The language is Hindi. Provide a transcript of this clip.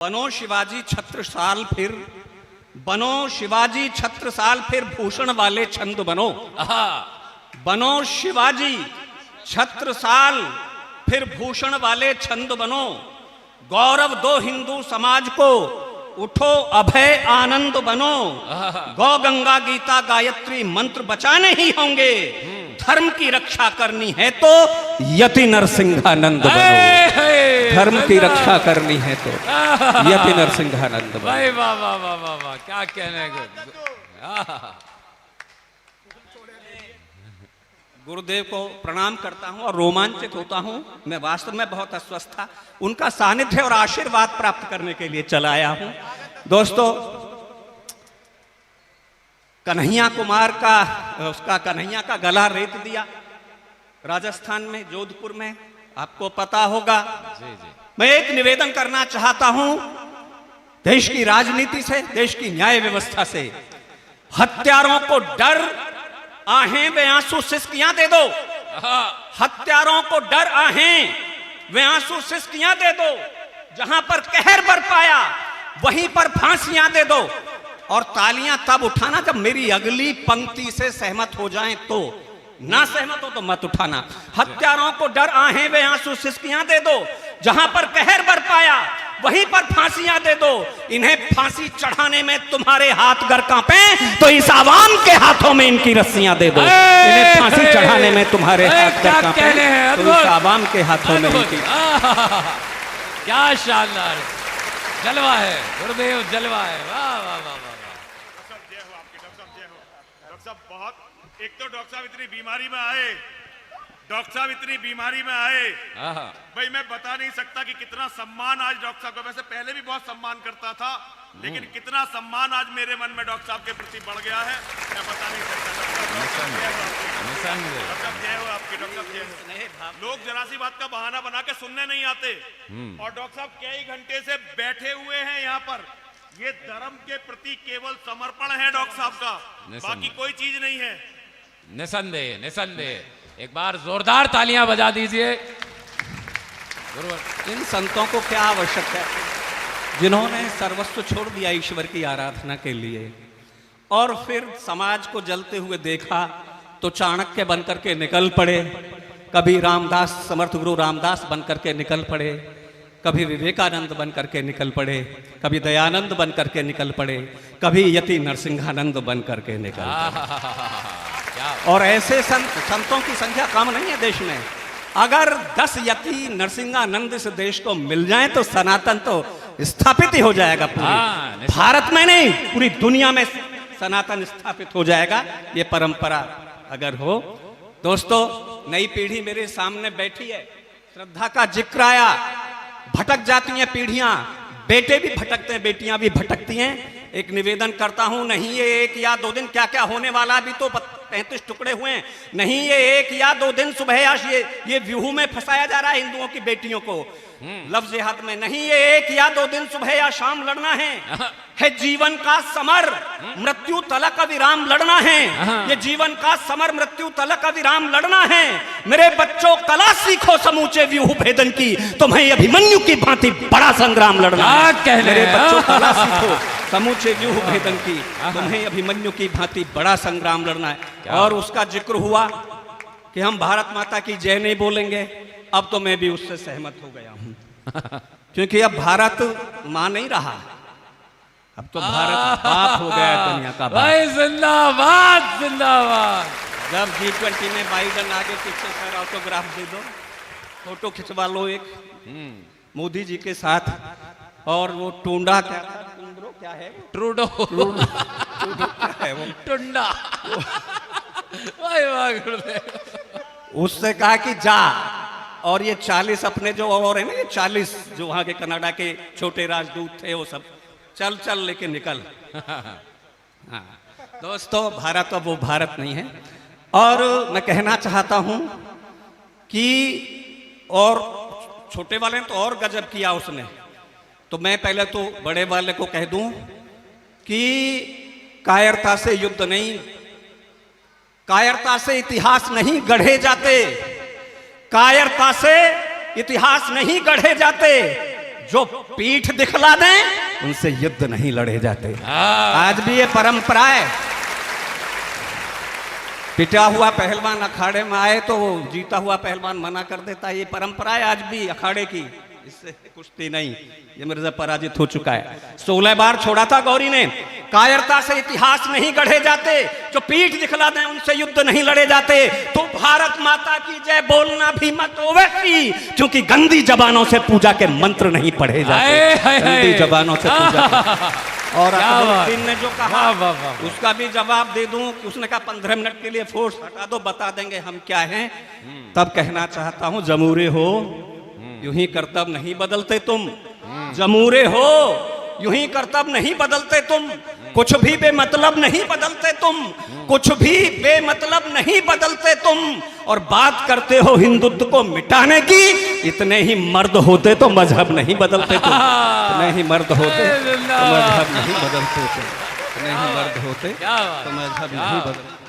बनो शिवाजी छत्रसाल फिर, बनो शिवाजी छत्रसाल फिर भूषण वाले छंद बनो। बनो शिवाजी छत्रसाल फिर भूषण वाले छंद बनो। गौरव दो हिंदू समाज को, उठो अभय आनंद बनो। गौ गंगा गीता गायत्री मंत्र बचाने ही होंगे, धर्म की रक्षा करनी है तो यति नरसिंहानंद बनो। धर्म की रक्षा करनी है तो यति नरसिंहानंद बनो। वाह वाह वाह वाह वाह वाह, क्या कहने को। गुरुदेव को प्रणाम करता हूं और रोमांचित होता हूं। मैं वास्तव में बहुत अस्वस्थ था, उनका सानिध्य और आशीर्वाद प्राप्त करने के लिए चला आया हूं। दोस्तों, कन्हैया कुमार का उसका कन्हैया का गला रेत दिया राजस्थान में, जोधपुर में, आपको पता होगा। जी जी। मैं एक निवेदन करना चाहता हूं देश की राजनीति से, देश की न्याय व्यवस्था से। हत्यारों को डर आहें वे आंसू सिसकियां दे दो। हत्यारों को डर आहें वे आंसू सिसकियां दे दो। जहां पर कहर बरपाया वहीं पर फांसियां दे दो। और तालियां तब उठाना जब मेरी अगली पंक्ति से सहमत हो जाएं तो, ना सहमत हो तो मत उठाना। हत्यारों को डर आहें वे आंसू सिसकियां दे दो। जहां पर कहर बरपाया वहीं पर फांसियां दे दो। इन्हें फांसी चढ़ाने में तुम्हारे हाथ गर कांपे तो इस आवाम के हाथों में इनकी रस्सियां दे दो। इन्हें फांसी चढ़ाने में तुम्हारे हाथ गर कांपे तो इस आवाम के हाथों में इनकी। क्या शानदार जलवा है गुरुदेव, जलवा है। वाह वाह वाह वाह। जय हो आपकी डॉक्टर साहब, जय हो डॉक्टर साहब। बहुत, एक तो डॉक्टर साहब इतनी बीमारी में आए, डॉक्टर साहब इतनी बीमारी में आए, भाई मैं बता नहीं सकता कि कितना सम्मान आज डॉक्टर साहब का। वैसे पहले भी बहुत सम्मान करता था, लेकिन कितना सम्मान आज मेरे मन में डॉक्टर साहब के प्रति बढ़ गया है, मैं बता नहीं सकता। जय हो आपकी डॉक्टर साहब। लोग जरा सी बात का बहाना बना के सुनने नहीं आते, और डॉक्टर साहब कई घंटे से बैठे हुए हैं यहाँ पर। ये धर्म के प्रति केवल समर्पण है डॉक्टर साहब का, बाकी कोई चीज नहीं है। निसंदेह निसंदेह। एक बार जोरदार तालियां बजा दीजिए। इन संतों को क्या आवश्यकता है जिन्होंने सर्वस्व छोड़ दिया ईश्वर की आराधना के लिए, और फिर समाज को जलते हुए देखा तो चाणक्य बनकर के निकल पड़े। कभी रामदास, समर्थ गुरु रामदास बनकर के निकल पड़े, कभी विवेकानंद बनकर के निकल पड़े, कभी दयानंद बनकर के निकल पड़े, कभी यति नरसिंहानंद बनकर के निकल पड़े। और ऐसे संतों की संख्या कम नहीं है देश में। अगर 10 यति नरसिंहानंद इस देश को मिल जाए तो सनातन तो स्थापित ही हो जाएगा। पूरे भारत में नहीं, पूरी दुनिया में सनातन स्थापित हो जाएगा, ये परंपरा अगर हो। दोस्तों, नई पीढ़ी मेरे सामने बैठी है, श्रद्धा का जिक्र आया। भटक जाती हैं पीढ़ियां, बेटे भी भटकते हैं, बेटियां भी भटकती हैं। एक निवेदन करता हूं, नहीं ये 1 या 2 दिन, क्या क्या होने वाला, अभी तो 35 टुकड़े हुए हैं। नहीं ये 1 या 2 दिन सुबह ये व्यूह में फंसाया जा रहा है हिंदुओं की बेटियों को, लफ्ज हाथ में। नहीं ये 1 या 2 दिन सुबह या शाम लड़ना है जीवन का समर, मृत्यु तलक अविराम लड़ना है। ये जीवन का समर, मृत्यु तलक अविराम लड़ना है। मेरे बच्चों, कला सीखो समूचे व्यूह भेदन की, तुम्हें अभिमन्यु की भांति बड़ा संग्राम लड़ना है। मेरे बच्चों, कला सीखो समूचे व्यूह भेदन की, तुम्हें अभिमन्यु की भांति बड़ा संग्राम लड़ना है। और उसका जिक्र हुआ कि हम भारत माता की जय नहीं बोलेंगे। अब तो मैं भी उससे सहमत हो गया हूं, क्योंकि अब भारत मां नहीं रहा, अब तो भारत बाप हो गया दुनिया का भाई। जिंदाबाद जिंदाबाद। जब G20 में बाइडन आगे पीछे सर ऑटोग्राफ दे दो, फोटो खिंचवा लो एक मोदी जी के साथ। और वो टूंडा क्या था, क्या है, ट्रूडो क्या है वो, टुंडा। उससे कहा कि जा, और ये 40 अपने जो और है ना, ये 40 जो वहां के कनाडा के छोटे राजदूत थे, वो सब चल चल लेके निकल। हाँ दोस्तों, भारत अब वो भारत नहीं है। और मैं कहना चाहता हूं कि, और छोटे वाले ने तो और गजब किया उसने, तो मैं पहले तो बड़े वाले को कह दूं कि कायरता से युद्ध नहीं, कायरता से इतिहास नहीं गढ़े जाते, कायरता से इतिहास नहीं गढ़े जाते। जो पीठ दिखला दें उनसे युद्ध नहीं लड़े जाते। आज भी ये परंपरा है। पिटा हुआ पहलवान अखाड़े में आए तो जीता हुआ पहलवान मना कर देता है। ये परंपरा है आज भी अखाड़े की, इससे कुश्ती नहीं। ये मिर्जा पराजित हो चुका है। 16 बार छोड़ा था गौरी ने। कायरता से इतिहास नहीं गढ़े जाते, जो पीठ दिखला दें उनसे युद्ध नहीं लड़े जाते। तो भारत माता की जय बोलना भी मत ओवैसी, क्योंकि गंदी जबानों से पूजा के मंत्र नहीं पढ़े जाते। गंदी जबानों से पूजा और अकबरुद्दीन ने जो कहा उसका भी जवाब दे दूं। उसने कहा 15 मिनट के लिए फोर्स हटा दो, बता देंगे हम क्या हैं। तब कहना चाहता हूं, जमूरे हो यूं ही करतब नहीं बदलते तुम। जमूरे हो यूं ही करतब नहीं बदलते तुम। कुछ भी बेमतलब नहीं बदलते तुम। कुछ भी बेमतलब नहीं बदलते तुम। और बात करते हो हिंदुत्व को मिटाने की। इतने ही मर्द होते तो मजहब नहीं बदलते तुम। इतने ही मर्द होते तो मजहब नहीं बदलते तुम। इतने ही मर्द होते तो मजहब नहीं बदलते।